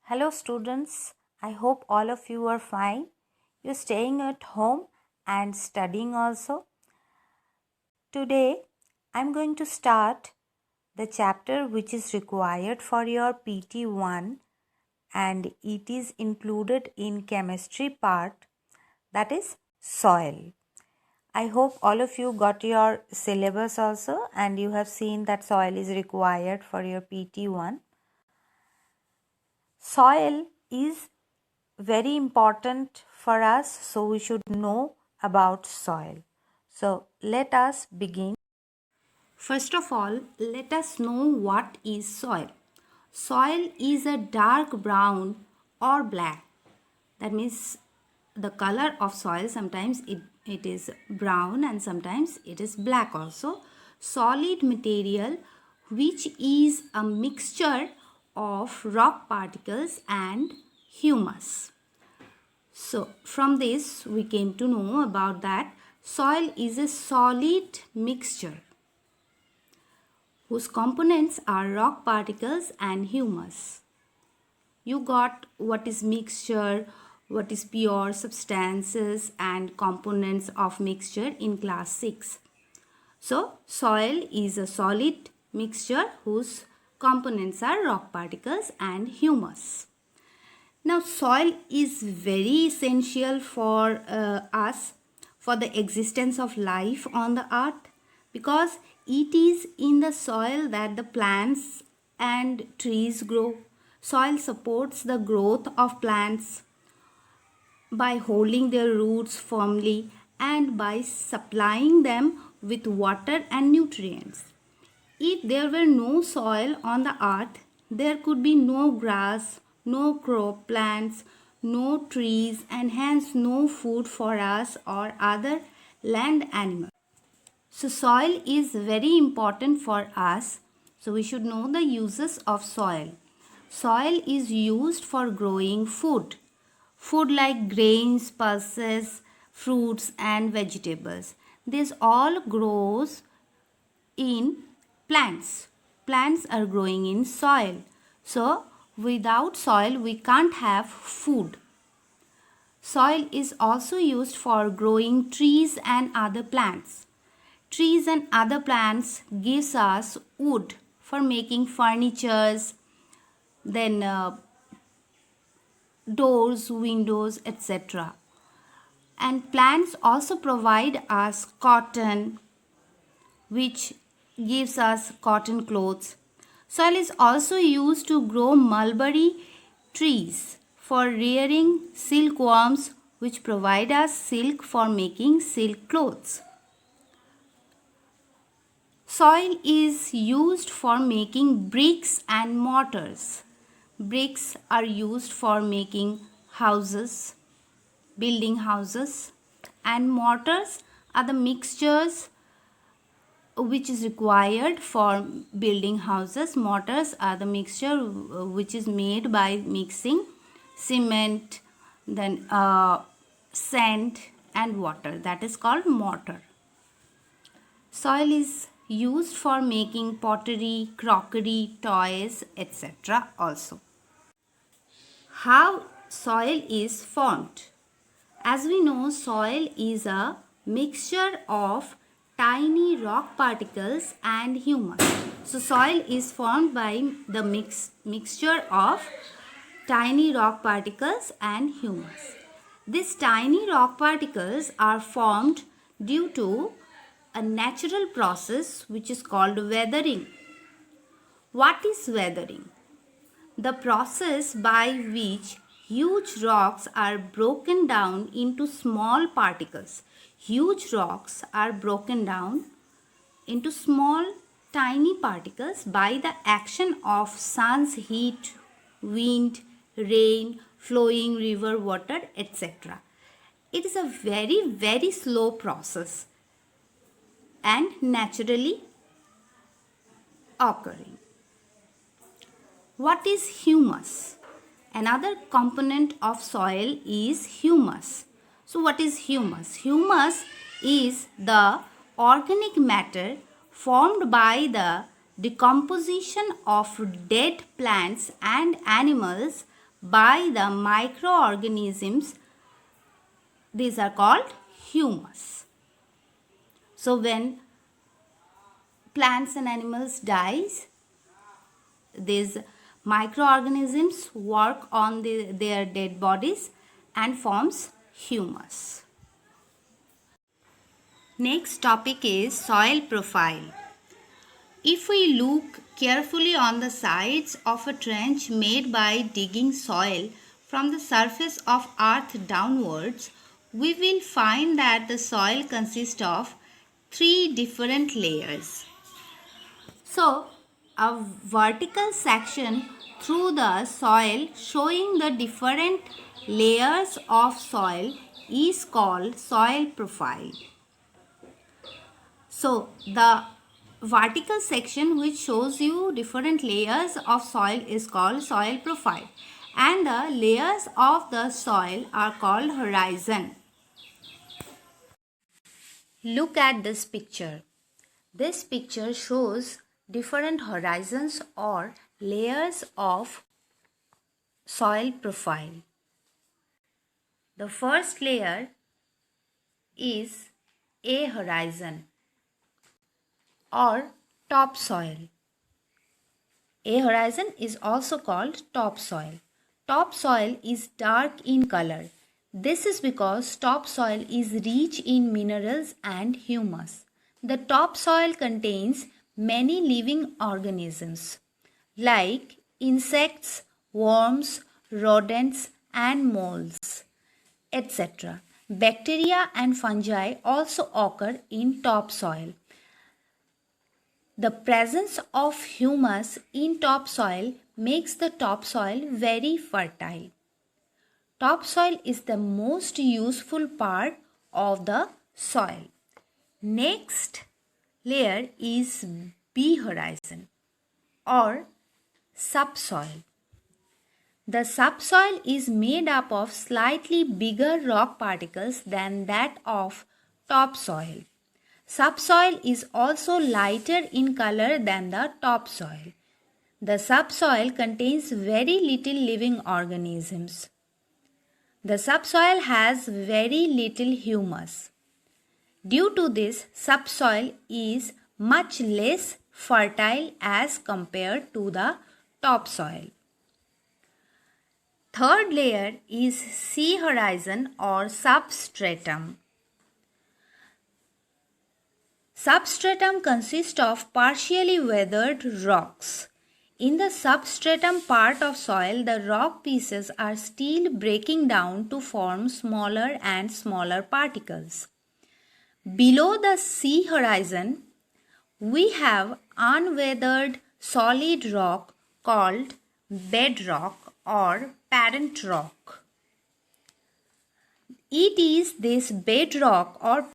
Hello students, I hope all of you are fine. You're staying at home and studying also. Today I'm going to start the chapter which is required for your PT1 and it is included in chemistry part, that is soil. I hope all of you got your syllabus also and you have seen that soil is required for your PT1. Soil is very important for us, so we should know about soil. So let us begin. First of all, let us know what is soil. Soil is a dark brown or black. That means the color of soil, sometimes it is brown and sometimes it is black also. Solid material which is a mixture of rock particles and humus. So from this we came to know about that soil is a solid mixture whose components are rock particles and humus. You got what is mixture, what is pure substances and components of mixture in class 6. So soil is a solid mixture whose components are rock particles and humus. Now soil is very essential for us for the existence of life on the earth because it is in the soil that the plants and trees grow. Soil supports the growth of plants by holding their roots firmly and by supplying them with water and nutrients. If there were no soil on the earth, there could be no grass, no crop plants, no trees, and hence no food for us or other land animals. So soil is very important for us. So we should know the uses of soil. Soil is used for growing food. Food like grains, pulses, fruits and vegetables. This all grows in plants. Plants are growing in soil. So without soil we can't have food. Soil is also used for growing trees and other plants. Trees and other plants gives us wood for making furnitures, then doors, windows, etc. And plants also provide us cotton, which gives us cotton clothes. Soil is also used to grow mulberry trees for rearing silkworms, which provide us silk for making silk clothes. Soil is used for making bricks and mortars. Bricks are used for making houses, building houses, and mortars are the mixtures which is required for building houses. Mortars are the mixture which is made by mixing cement, then sand and water. That is called mortar. Soil is used for making pottery, crockery, toys, etc. also. How soil is formed? As we know, soil is a mixture of tiny rock particles and humus. So soil is formed by the mixture of tiny rock particles and humus. These tiny rock particles are formed due to a natural process which is called weathering. What is weathering? The process by which huge rocks are broken down into small particles. Huge rocks are broken down into small tiny particles by the action of sun's heat, wind, rain, flowing river water, etc. It is a very slow process and naturally occurring. What is humus? Another component of soil is humus. So what is humus? Humus is the organic matter formed by the decomposition of dead plants and animals by the microorganisms. These are called humus. So when plants and animals dies, these microorganisms work on their dead bodies and forms humus. Next topic is soil profile. If we look carefully on the sides of a trench made by digging soil from the surface of earth downwards, we will find that the soil consists of 3 different layers. So, a vertical section through the soil showing the different layers of soil is called soil profile. So, the vertical section which shows you different layers of soil is called soil profile, and the layers of the soil are called horizon. Look at this picture. This picture shows different horizons or layers of soil profile. The first layer is a horizon or topsoil. A horizon is also called topsoil. Topsoil is dark in color. This is because topsoil is rich in minerals and humus. The topsoil contains many living organisms like insects, worms, rodents and moles, etc. Bacteria and fungi also occur in topsoil. The presence of humus in topsoil makes the topsoil very fertile. Topsoil is the most useful part of the soil. Next layer is B horizon or subsoil. The subsoil is made up of slightly bigger rock particles than that of topsoil. Subsoil is also lighter in color than the topsoil. The subsoil contains very little living organisms. The subsoil has very little humus. Due to this, subsoil is much less fertile as compared to the topsoil. Third layer is C horizon or substratum. Substratum consists of partially weathered rocks. In the substratum part of soil, the rock pieces are still breaking down to form smaller and smaller particles. Below the C horizon, we have unweathered solid rock called bedrock or parent rock. It is this bedrock or